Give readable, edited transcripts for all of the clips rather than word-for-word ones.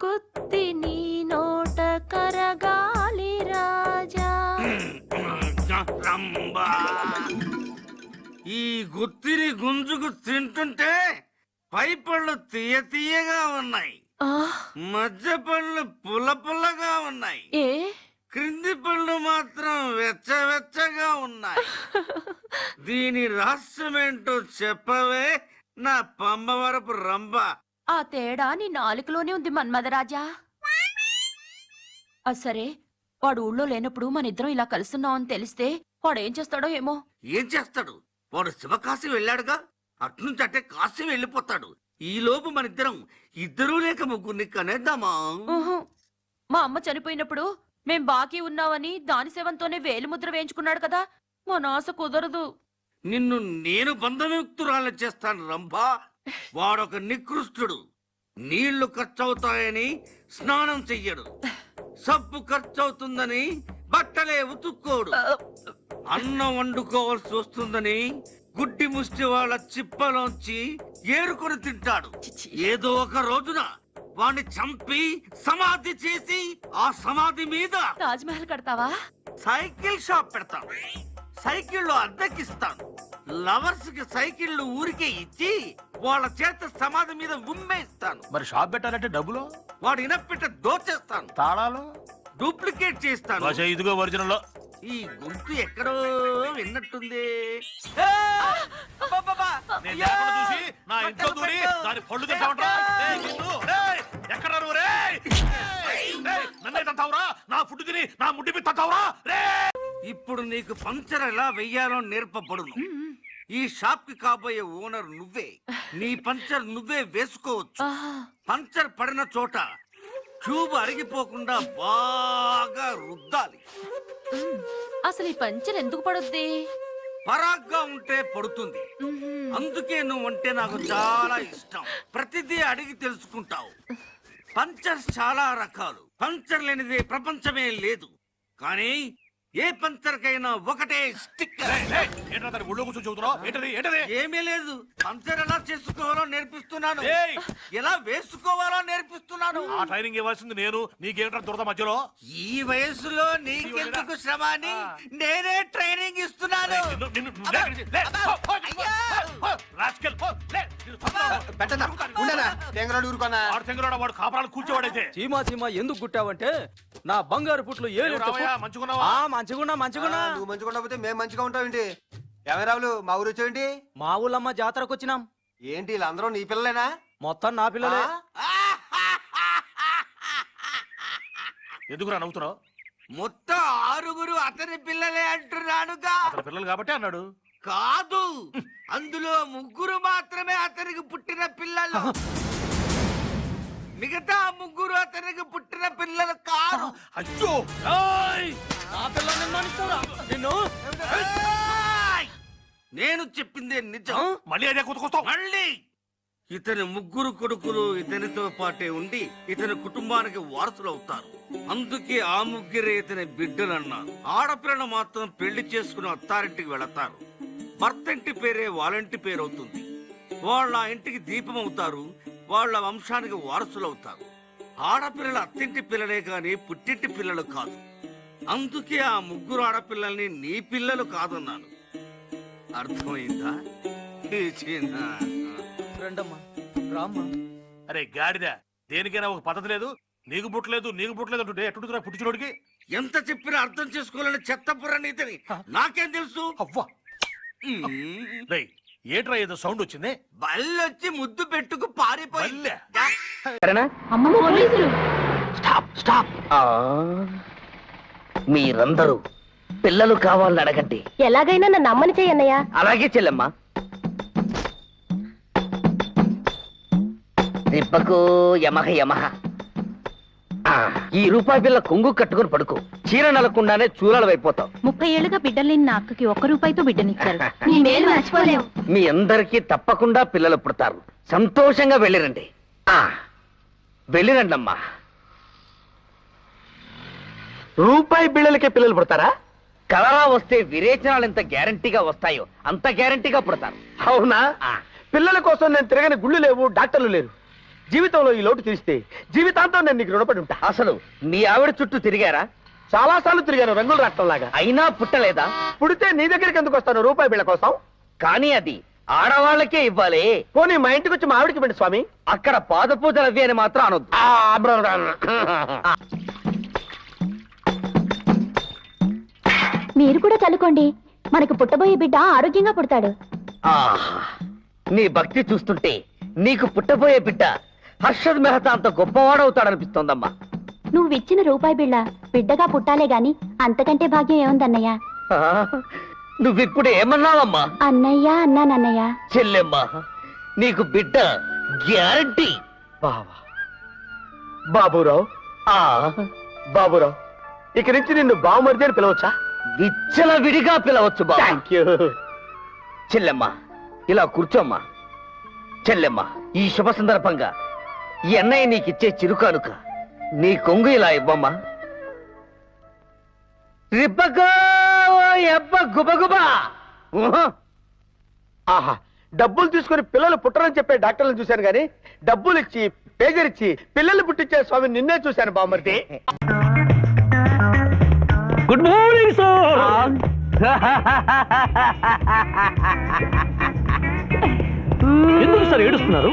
కుత్తి నీ నోట కరగాలి రాజా. రంబా, ఈ గుత్తిని గుంజుకు తింటుంటే పై పళ్ళు తీయ తీయగా ఉన్నాయి, మధ్య పళ్ళు పుల్ల పుల్లగా ఉన్నాయి, క్రింది పళ్ళు మాత్రం వెచ్చవెచ్చగా ఉన్నాయి. దీని రహస్యమేంటో చెప్పవే నా పంబవరపు రంబ. ఆ తేడా నీ నాలుకలోనే ఉంది మన్మధరాజా. సరే, వాడు ఊళ్ళో లేనప్పుడు మన ఇద్దరం ఇలా కలుస్తున్నామని తెలిస్తే వాడేం చేస్తాడో ఏమో. ఏం చేస్తాడు? వాడు శివకాశి వెళ్ళాడుగా, అట్నుంచి అట్టే కాశీ వెళ్ళిపోతాడు. ఈ లోపు మనిద్దరం ఇద్దరూ లేక ముగ్గురిని కనేద్దామా? మా అమ్మ చనిపోయినప్పుడు మేం బాకీ ఉన్నామని దాని సేవంతోనే వేలిముద్ర వేయించుకున్నాడు కదా, మా నాశ కుదరదు. నిన్ను నేను బంధముక్తురాలు చేస్తాను రంభా. వాడొక నికృష్టుడు. నీళ్లు ఖర్చవుతాయని స్నానం చెయ్యడు, సబ్బు ఖర్చవుతుందని బట్టలే ఉతుక్కోడు, అన్నం వండుకోవాల్సి వస్తుందని గుడ్డి ముష్టి వాళ్ళ చిప్పలోంచి ఏరుకొని తింటాడు. ఏదో ఒక రోజున వాణ్ణి చంపి సమాధి చేసి ఆ సమాధి మీద తాజ్మహల్ కడతావా? సైకిల్ షాప్ పెడతాను, సైకిళ్ళు అద్దెకిస్తాను. లవర్స్ కి సైకిళ్ళు ఊరికే ఇచ్చి వాళ్ళ చేత సమాధి మీద ఉమ్మేస్తాను. మరి షాప్ పెట్టాలంటే డబ్బులు? వాడు ఇనపెట్ట దోచేస్తాను, తాళాలు డూప్లికేట్ చేస్తాను. ఇదిగో ఒరిజినల్. ఈ గొంతు ఎక్కడో విన్నట్టుంది. చూసి నా ఇంట్లో దూరి దాని పళ్ళు తింటావురా? నన్నే తంతావురా? నా ఫుడ్ తిని నా ముడ్డి మీద తంతావురా? ఇప్పుడు నీకు పంచర్ ఎలా వెయ్యాలో నేర్పబడును. ఈ షాప్ కి కాబోయే ఓనర్ నువ్వే. నీ పంచర్ నువ్వే వేసుకోవచ్చు. పంచర్ పడిన చోట ట్యూబ్ అరిగిపోకుండా బాగా రుద్దాలి. అసలు ఈ పంచర్ ఎందుకు పడుద్ది? పరాగ్గా ఉంటే పడుతుంది. అందుకే నువ్వంటే నాకు చాలా ఇష్టం. ప్రతిదీ అడిగి తెలుసుకుంటావు. పంచర్స్ చాలా రకాలు, పంచర్ లేనిదే ప్రపంచమే లేదు. కానీ ఏ పంచర్ కైనా ఒకటే స్టిక్కర్. ఏమీ లేదు, పంచర్ ఎలా చేసుకోవాలో నేర్పిస్తున్నాను, ఎలా వేసుకోవాలో నేర్పిస్తున్నాను. ఆ ట్రైనింగ్ ఇవ్వాల్సింది నేను, నీకేంటో దురద మధ్యలో. ఈ వయసులో నీకెందుకు శ్రమ అని నేనే ట్రైనింగ్ ఇస్తున్నాను. వాడు కాపరాలు కూర్చోవాడైతే. చీమా చీమా ఎందుకు గుట్టావంటే నా బంగారు పుట్లు మంచుకున్నావా? మంచిగున్నా మంచిగున్నా. నువ్వు మంచిగా ఉండకపోతే మేము మంచిగా ఉంటావేంటి? రావులు మా ఊరు వచ్చేయండి. మా ఊళ్ళమ్మ జాతరకు వచ్చినాం. ఏంటి వీళ్ళందరూ నీ పిల్లలేనా? మొత్తం నా పిల్లలే. ఎందుకురా నవ్వుతున్నావు? మొత్తం 6 అతని పిల్లలే అంటున్నానుగా. అతని పిల్లలు కాబట్టి అన్నాడు. కాదు, అందులో 3 మాత్రమే అతనికి పుట్టిన పిల్లలు. మిగతా 3 అతనికి పుట్టిన పిల్లలు కాదు. అయ్యో, నేను చెప్పిందే నిజం. మళ్ళీ అదే కొట్టుకొస్తావు. మళ్ళీ ఇతని 3 కొడుకులు ఇతనితో పాటే ఉండి ఇతని కుటుంబానికి వారసులు అవుతారు. అందుకే ఆ 3 ఇతని బిడ్డలన్నారు. ఆడపిల్లలు మాత్రం పెళ్లి చేసుకుని అత్తారింటికి వెళతారు. భర్త ఇంటి పేరే వాళ్ళంటి పేరు అవుతుంది. వాళ్ళ ఇంటికి దీపం అవుతారు, వాళ్ళ వంశానికి వారసులు అవుతారు. ఆడపిల్లలు అత్తింటి పిల్లలే కాని పుట్టింటి పిల్లలు కాదు. అందుకే ఆ 3 ఆడపిల్లల్ని నీ పిల్లలు కాదన్నాను. అర్థమైందా? అరే గాడిద, దేనికైనా ఒక పద్ధతి లేదు. నీకు పుట్టలేదు నీకు పుట్టలేదు అంటుంటే ఎట్టుడుతున్నా పుట్టినోడికి. ఎంత చెప్పినా అర్థం చేసుకోవాలని చెత్తపుర నీతిని నాకేం తెలుసు? అవ్వా, ఏట్రా ఏదో సౌండ్ వచ్చింది? బల్లొచ్చి ముద్దు పెట్టుకు పారిపోయింది. మీరందరూ పిల్లలు కావాలని అడగండి. ఎలాగైనా నన్ను అమ్మని చెయ్యన్నయ్యా. అలాగే చెల్లెమ్మా. రిప్పకు యమహ యమహ. ఈ రూపాయి పిల్ల కొంగు కట్టుకుని పడుకో. చీర నలకుండానే చూరాలు అయిపోతావు. 30 ఏళ్లుగా బిడ్డలు నా అక్కకి 1 రూపాయితో బిడ్డనిచ్చారు. నీ మేలు మర్చిపోలేవు. మీ అందరికీ తప్పకుండా పిల్లలు పుడతారు. సంతోషంగా వెళ్ళిరండి. వెళ్ళిరండమ్మా. రూపాయి బిళ్ళలకే పిల్లలు పుడతారా? కలరా వస్తే విరేచనాలు ఎంత గ్యారంటీగా వస్తాయో అంత గ్యారంటీగా పుడతారు. అవునా? పిల్లల కోసం నేను తిరగని గుళ్ళు లేవు, డాక్టర్లు లేరు. జీవితంలో ఈ లోటు తీస్తే జీవితాంతం నేను నీకు రుణపడి ఉంటా. అసలు మీ ఆవిడ చుట్టూ తిరిగారా? చాలా సార్లు తిరిగాను, రంగులు రట్టంలాగా. అయినా పుట్టలేదా? పుడితే నీ దగ్గరికి ఎందుకు వస్తాను రూపాయి బిళ్ళ కోసం? కానీ అది ఆడవాళ్ళకే ఇవ్వాలి. పోనీ మా ఇంటికి వచ్చి మా ఆవిడకి ఇవ్వండి స్వామి. అక్కడ పాద పూజలు అవి అని మాత్రం అనొద్దు. మీరు కూడా చల్లుకోండి, మనకు పుట్టబోయే బిడ్డ ఆరోగ్యంగా పుడతాడు. ఆహా, నీ భక్తి చూస్తుంటే నీకు పుట్టబోయే బిడ్డ హర్షద్ మెహతా అంత గొప్పవాడవుతాడనిపిస్తోందమ్మా. నువ్విచ్చిన రూపాయి బిళ్ళ బిడ్డగా పుట్టాలే గాని అంతకంటే భాగ్యం ఏముందన్నయ్య? ఆ, నువ్విప్పుడు ఏమన్నావమ్మా? అన్నయ్య అన్నానన్నయ్య. చెల్లెమ్మా, నీకు బిడ్డ గ్యారంటీ. బాబురావు, బాబురావు, ఇక నుంచి నిన్ను బావమరిది అని పిలవచ్చా? విచ్చల విడిగా పిలవచ్చు. Thank you. చెల్లెమ్మా, ఇలా కూర్చోమ్మా. చెల్లెమ్మా, ఈ శుభ సందర్భంగా ఈ అన్నయ్య నీకిచ్చే చిరుకానుక నీ కొంగు ఇలా ఇవ్వమ్మా. రిబ్బకో ఎబ్బ గుబగుబా. ఆహా, డబ్బులు తీసుకుని పిల్లలు పుట్టరని చెప్పే డాక్టర్లను చూశాను గాని డబ్బులు ఇచ్చి పేజర్ ఇచ్చి పిల్లలు పుట్టించే స్వామి నిన్నే చూశాను బామ్మర్ది. Good morning sir. ఎందుకు సార్ ఏడుస్తున్నారు?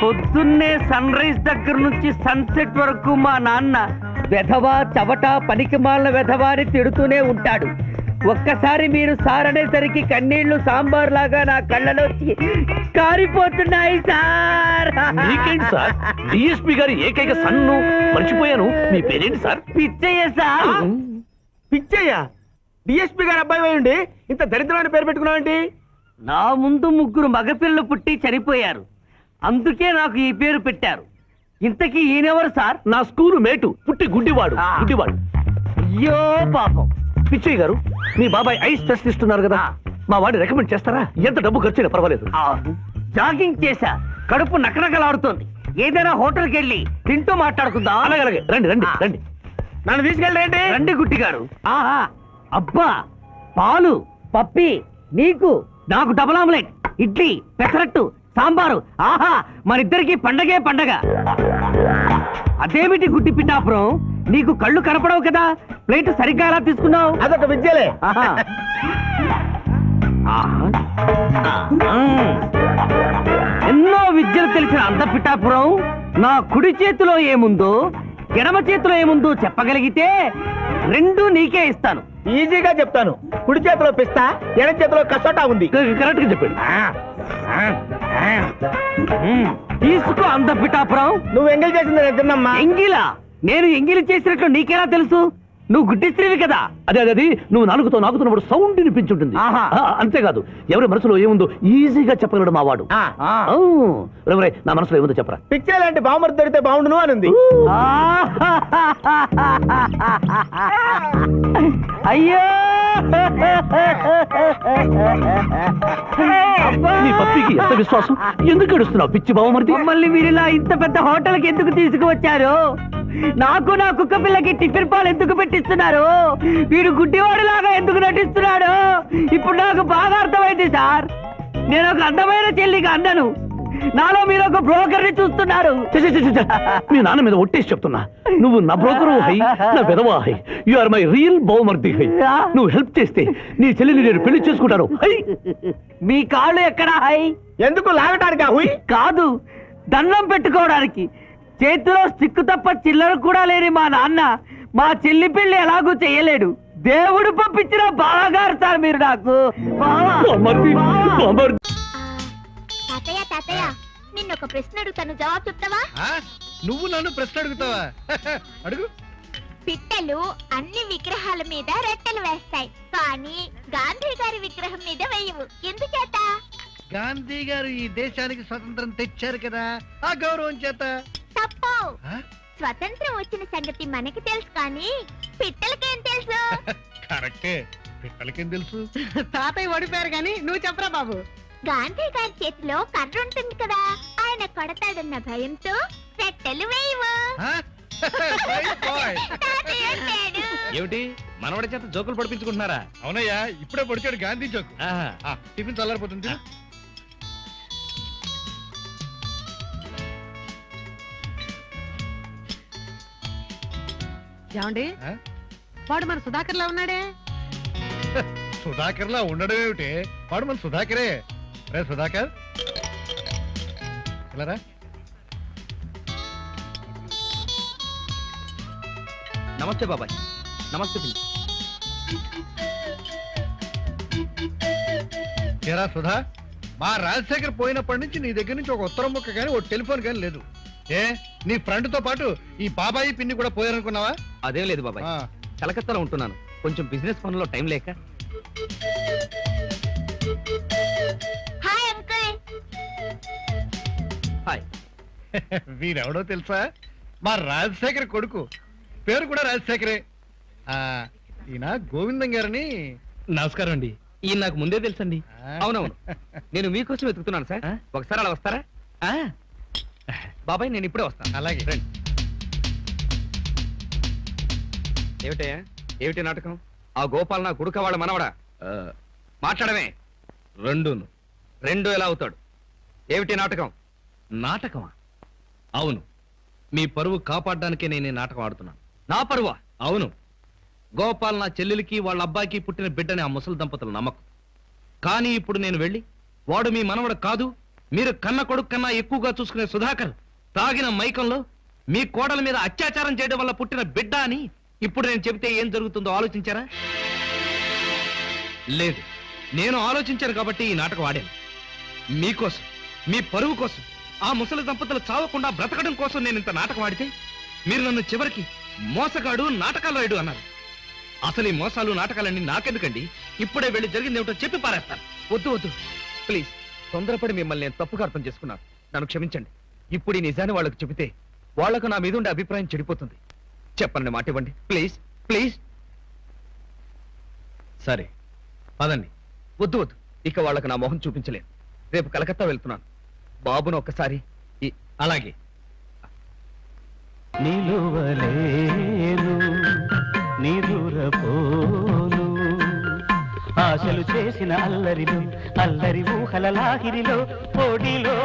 పొద్దున్నే సన్ రైజ్ దగ్గర నుంచి సన్సెట్ వరకు మా నాన్న వెధవా చవట పనికిమాలిన వెధవా అని తిడుతూనే ఉంటాడు. ఒక్కసారి మీరు సార్ అనేసరికి కన్నీళ్లు సాంబార్ లాగా నా కళ్ళలోకి కారిపోతున్నాయి సార్. మీకేంటి సార్, డిఎస్పీ గారి ఏకైక సన్ను మర్చిపోయాను. మీ పేరేంటి sir? Pichaiah sir. Pichaiah, DSP గారు అబ్బాయి ఉండి ఇంత దరిద్రమైన పేరు పెట్టుకున్నావేంటి? నా ముందు 3 మగపిల్లలు పుట్టి చనిపోయారు, అందుకే నాకు ఈ పేరు పెట్టారు. ఇంతకీ ఈయనెవరు సార్? నా స్కూలు మేటు, పుట్టి గుడ్డివాడు. గుడ్డివాడు. అయ్యో పాపం. పిచ్చయ్య గారు, మీ బాబాయ్ ఐస్ టెస్ట్ ఇస్తున్నారు కదా, మా వాడిని రికమెండ్ చేస్తారా? ఎంత డబ్బు ఖర్చైనా పర్వాలేదు. జాగింగ్ చేశా, కడుపు నకనకలాడుతోంది. ఏదైనా హోటల్కి వెళ్ళి తింటూ మాట్లాడుకుందాం. అలాగే రండి రండి రండి. నన్ను తీసుకెళ్ళండి. రండి గుట్టి గారు. ఆహా, అబ్బా, పాలు, పప్పి, నీకు నాకు డబుల్ ఆమ్లెట్, ఇడ్లీ, పెసరట్టు, సాంబారు. ఆహా, మనిద్దరికి పండగే పండగ. అదేమిటి గుడ్డి పిఠాపురం, నీకు కళ్ళు కనపడవు కదా, ప్లేట్ సరిగ్గా ఎలా తీసుకున్నావు? అదొక విద్యలే. ఎన్నో విద్యలు తెలిసిన అంత పిఠాపురం నా కుడి చేతిలో ఏముందో ఎడమ చేతిలో ఏముందో చెప్పగలిగితే 2 నీకే ఇస్తాను. ఈజీగా చెప్తాను. కుడి చేతిలో పిస్తా, ఎడం చేతిలో కసోటా ఉంది. కరెక్ట్ గా చెప్పండి. తీసుకో అంత పిఠాపురం. నువ్వు ఎంగిల్ చేసింది నేను తిన్నమ్మా. ఎంగిలా? నేను ఎంగిలి చేసినట్లు నీకెలా తెలుసు? నువ్వు గుడ్డిస్త్రీవి కదా. అదే అదే, నువ్వు నాలుగుతో నాకుతున్నప్పుడు సౌండ్ వినిపించుంటుంది. ఆహా. అంతేకాదు, ఎవరి మనసులో ఏముందో ఈజీగా చెప్పగలడు మా వాడు. నా మనసులో ఏముందో చెప్పరా. పిచ్చే లాంటి బామ్మర్ది దొరికితే బాగుండును అని ఉంది. అయ్యో, నీ పప్పికి ఎంత విశ్వాసం, ఎందుకు ఏడుస్తున్నావు పిచ్చి బావమరిది? మమ్మల్ని మీరు ఇలా ఇంత పెద్ద హోటల్కి ఎందుకు తీసుకువచ్చారు? నాకు నా కుక్క పిల్లకి టిఫిన్ పాలు ఎందుకు పెట్టిస్తున్నారు? వీడు గుడ్డివాడిలాగా ఎందుకు నటిస్తున్నాడు? ఇప్పుడు నాకు బాగా అర్థమైంది సార్. నేను ఒక అందమైన చెల్లిగా అన్నను, నాలో మీరు ఒక బ్రోకర్ ని చూస్తున్నారు. మీ నాన్న మీద ఒట్టేసి చెప్తున్నా, నువ్వు నా బ్రోకరు హై, నా విధవా హై. యు ఆర్ మై రియల్ బహుమర్ది హై. నువ్వు హెల్ప్ చేస్తే నీ చెల్లిని నేను పెళ్లి చేసుకుంటాను. మీ కాళ్ళు ఎక్కడా హై? ఎందుకు లాగటానికి హుయ్? కాదు, దండం పెట్టుకోవడానికి. చేతిలో స్టిక్కు తప్ప చిల్లర కూడా లేని మా నాన్న మా చెల్లి పెళ్లి ఎలాగూ చేయలేడు. దేవుడు పంపించిన బాగారు సార్ మీరు నాకు. తాతయ్య తాతయ్య, నిన్నొక ప్రశ్న అడుగుతాను, జవాబు చెప్తావా? నువ్వు నన్ను ప్రశ్న అడుగుతావా? అడుగు. పిట్టలు అన్ని విగ్రహాల మీద రెట్టలు వేస్తాయి, కానీ గాంధీ గారి విగ్రహం మీద వేయవు, ఎందుచేత? గాంధీ గారు ఈ దేశానికి స్వతంత్రం తెచ్చారు కదా, ఆ గౌరవం చేత. తప్పు. స్వతంత్రం వచ్చిన సంగతి మనకి తెలుసు, కానీ పిట్టలకేం తెలుసు? కరెక్టే, పిట్టలకేం తెలుసు? తాతయ్య ఓడిపోయారు గాని నువ్వు చెప్పరా బాబు. గాంధీ గారి చేతిలో కర్ర ఉంటుంది కదా, ఆయన కొడతాడన్న భయంతో రెట్టెలు వేయవు. తాతయ్య అంటాడు. ఏమిటి, మనవడి చేత జోకులు పడిపించుకుంటున్నారా? అవునయ్యా, ఇప్పుడే పొడిచాడు గాంధీ జోకు. టిఫిన్ చల్లారిపోతుంది. ఏమండి ఆ? వాడు మన సుధాకర్ లా ఉన్నాడే. సుధాకర్ లా ఉండడం ఏమిటి? వాడు మన సుధాకరే. రే సుధాకర్, ఇలా రా. నమస్తే బాబాయ్. నమస్తే ఏరా సుధా, మా రాజశేఖర్ పోయినప్పటి నుంచి నీ దగ్గర నుంచి ఒక ఉత్తరం ముక్క కానీ ఒక టెలిఫోన్ కానీ లేదు. ఏ నీ ఫ్రెండ్ తో పాటు ఈ బాబాయి పిన్ని కూడా పోయారనుకున్నావా? అదేం లేదు బాబాయ్, ఆ, కలకత్తాలో ఉంటున్నాను. కొంచెం బిజినెస్ పనుల్లో టైం లేక. Hi uncle. హాయ్. వీరెవడో తెలుసా? మా రాజశేఖర్ కొడుకు, పేరు కూడా రాజశేఖరే. ఆ, ఈయన గోవిందం గారని. నమస్కారం అండి. ఈయన నాకు ముందే తెలుసండి. ఆ. అవునవును, నేను మీకోసం వెతుకుతున్నాను సార్. ఒకసారి అలా వస్తారా? బాబాయ్ నేను ఇప్పుడే వస్తాను. అలాగే. రండి. ఏమిటయ్యా, ఏమిటి నాటకం? ఆ గోపాల్ నా గుడుక వాళ్ళ మనవడా? మాట్లాడమే. రెండు ఎలా అవుతాడు? ఏమిటి నాటకం? నాటకమా? అవును, మీ పరువు కాపాడడానికే నేను ఈ నాటకం ఆడుతున్నాను. నా పరువా? అవును, గోపాల్ నా చెల్లెలికి వాళ్ళ అబ్బాయికి పుట్టిన బిడ్డని ఆ ముసలి దంపతులు నమ్మకం. కానీ ఇప్పుడు నేను వెళ్ళి వాడు మీ మనవడు కాదు, మీరు కన్న కొడుకు కన్నా ఎక్కువగా చూసుకునే సుధాకర్ తాగిన మైకంలో మీ కోడల మీద అత్యాచారం చేయడం వల్ల పుట్టిన బిడ్డ అని ఇప్పుడు నేను చెబితే ఏం జరుగుతుందో ఆలోచించారా? లేదు, నేను ఆలోచించాను కాబట్టి ఈ నాటకం ఆడాను. మీకోసం, మీ పరువు కోసం, ఆ ముసలి దంపతులు చావకుండా బ్రతకడం కోసం నేను ఇంత నాటకం ఆడితే మీరు నన్ను చివరికి మోసగాడు, నాటకాలు రాయుడు అన్నారు. అసలు ఈ మోసాలు నాటకాలన్నీ నాకెందుకండి? ఇప్పుడే వెళ్ళి జరిగింది ఏమిటో చెప్పి పారేస్తాను. వద్దు వద్దు ప్లీజ్, తొందరపడి మిమ్మల్ని నేను తప్పుగా అర్థం చేసుకున్నాను. నన్ను క్షమించండి. ఇప్పుడు ఈ నిజాన్ని వాళ్ళకు చెబితే వాళ్లకు నా మీద ఉండే అభిప్రాయం చెడిపోతుంది. చెప్పండి, మాట ఇవ్వండి ప్లీజ్ ప్లీజ్. సరే పదండి. వద్దు వద్దు, ఇక వాళ్ళకు నా మొహం చూపించలేను. రేపు కలకత్తా వెళ్తున్నాను. బాబును ఒక్కసారి అలాగే. నిలువలేను నిదురపోను, ఆశలు చేసిన అల్లరిలో, అల్లరి ఊహల లాహిరిలో, పొడిలో